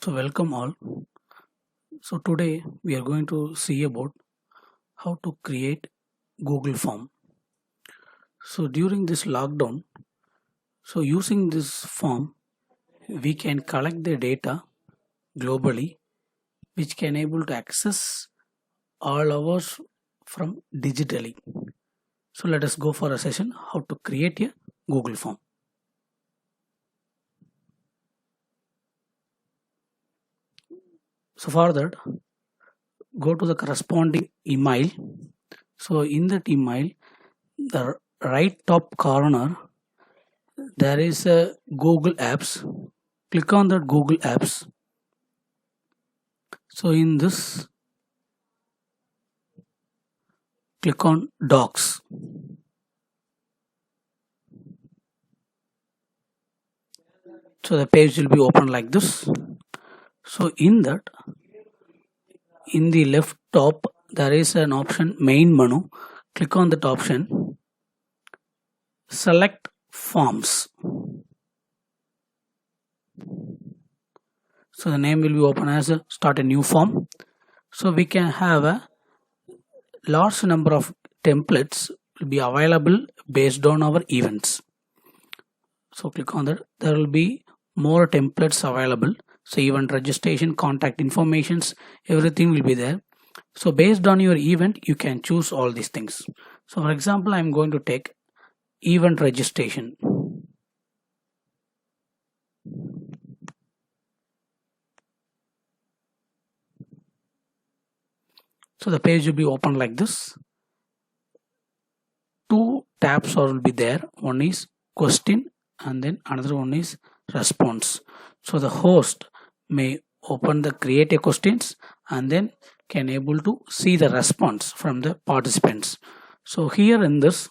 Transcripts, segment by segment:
So welcome all. So today we are going to see about how to create Google form. So during this lockdown, so using this form, we can collect the data globally, which can able to access all hours from digitally. So let us go for a session how to create a Google form. So for that, go to the corresponding email. So in that email, the right top corner there is a Google Apps. Click on that Google Apps. So in this, click on Docs. So the page will be open like this. So in that, in the left top, there is an option main menu. Click on that option. Select forms. So the name will be open as a start a new form. So we can have a large number of templates will be available based on our events. So click on that. There will be more templates available. So event registration, contact informations, everything will be there. So based on your event, you can choose all these things. So for example, I'm going to take event registration. So the page will be open like this. Two tabs will be there. One is question and then another one is response. So the host may open the create a questions and then can able to see the response from the participants. So here in this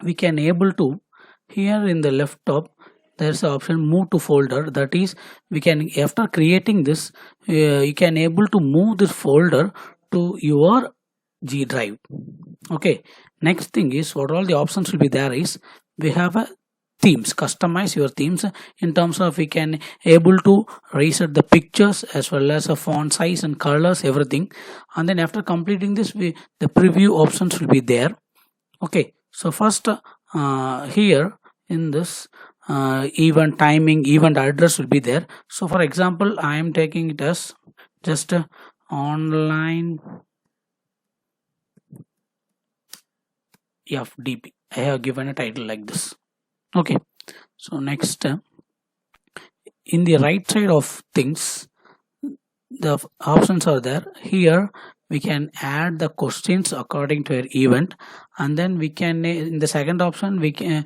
we can able to, here in the left top there's the option move to folder, that is we can, after creating this, you can able to move this folder to your G drive. Okay, next thing is what all the options will be there is we have a themes, customize your themes in terms of we can able to reset the pictures as well as a font size and colors, everything. And then after completing this, we the preview options will be there. Okay, so first here in this event timing, event address will be there. So for example, I am taking it as just online FDP. I have given a title like this. Okay, so next in the right side of things, the options are there. Here we can add the questions according to your event, and then we can in the second option we can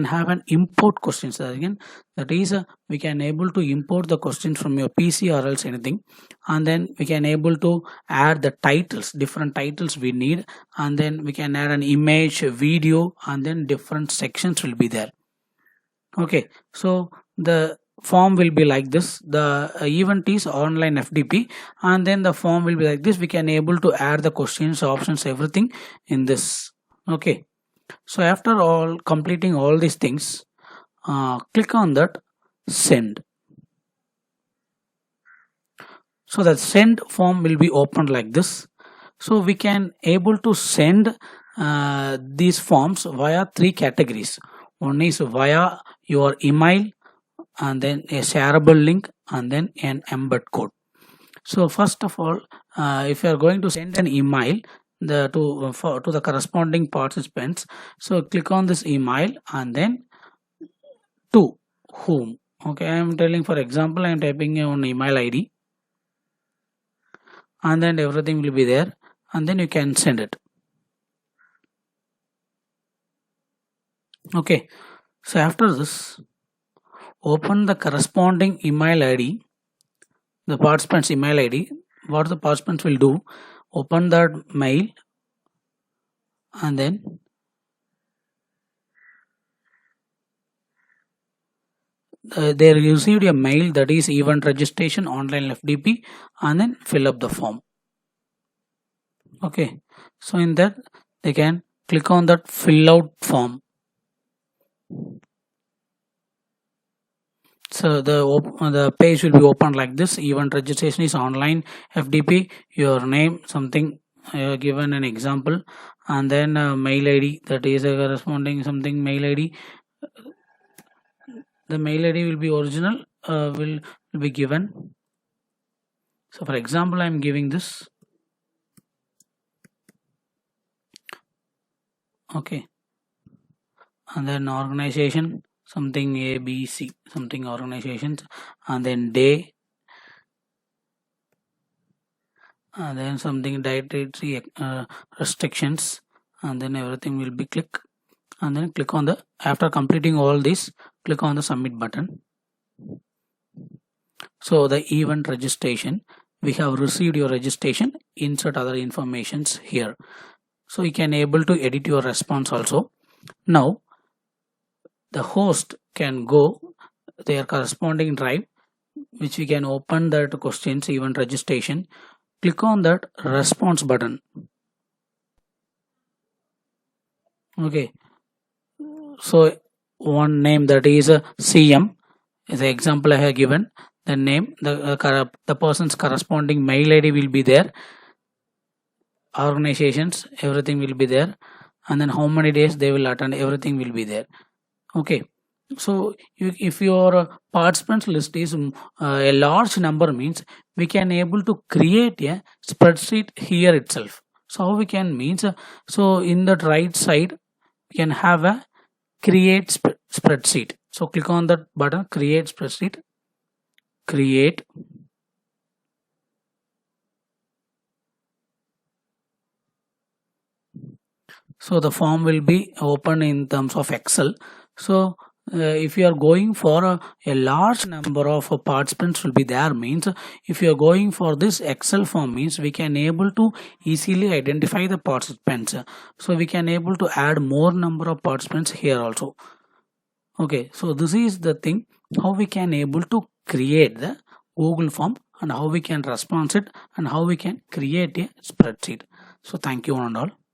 have an import questions. Again, that is we can able to import the questions from your PC or else anything, and then we can able to add the titles, different titles we need, and then we can add an image, a video, and then different sections will be there. Okay, so the form will be like this. The event is online FDP, and then the form will be like this. We can able to add the questions, options, everything in this. Okay, so after all completing all these things, click on that send. So that send form will be opened like this. So we can able to send these forms via three categories. One is via your email, and then a shareable link, and then an embed code. So first of all, if you are going to send an email to the corresponding participants, so click on this email and then to whom. Okay, I am telling, for example, I am typing on email ID, and then everything will be there, and then you can send it. Okay, so after this, open the corresponding email ID, the participant's email ID. What the participants will do, open that mail, and then they received a mail, that is event registration online FDP, and then fill up the form. Okay, so in that they can click on that fill out form. So the page will be open like this. Event registration is online FTP, your name, something given an example, and then mail ID, that is a corresponding something mail ID. The mail ID will be original, will be given. So for example, I am giving this. Okay, and then organization, something ABC, something organizations, and then day, and then something dietary restrictions, and then everything will be click, and then click on the, after completing all this, click on the submit button. So the event registration, we have received your registration, insert other informations here. So you can able to edit your response also. Now the host can go their corresponding drive, which we can open that questions event registration, click on that response button. Okay, so one name, that is a CM, is the example I have given. The name, the person's corresponding mail ID will be there, organizations, everything will be there, and then how many days they will attend, everything will be there. Okay, so if your participants list is a large number, means we can able to create a spreadsheet here itself. So how we can means, so in the right side we can have a create spreadsheet. So click on that button, create spreadsheet, create. So the form will be open in terms of Excel. So if you are going for a large number of participants will be there, means if you are going for this Excel form, means we can able to easily identify the participants. So we can able to add more number of participants here also. Okay, so this is the thing, how we can able to create the Google form, and how we can respond it, and how we can create a spreadsheet. So thank you one and all.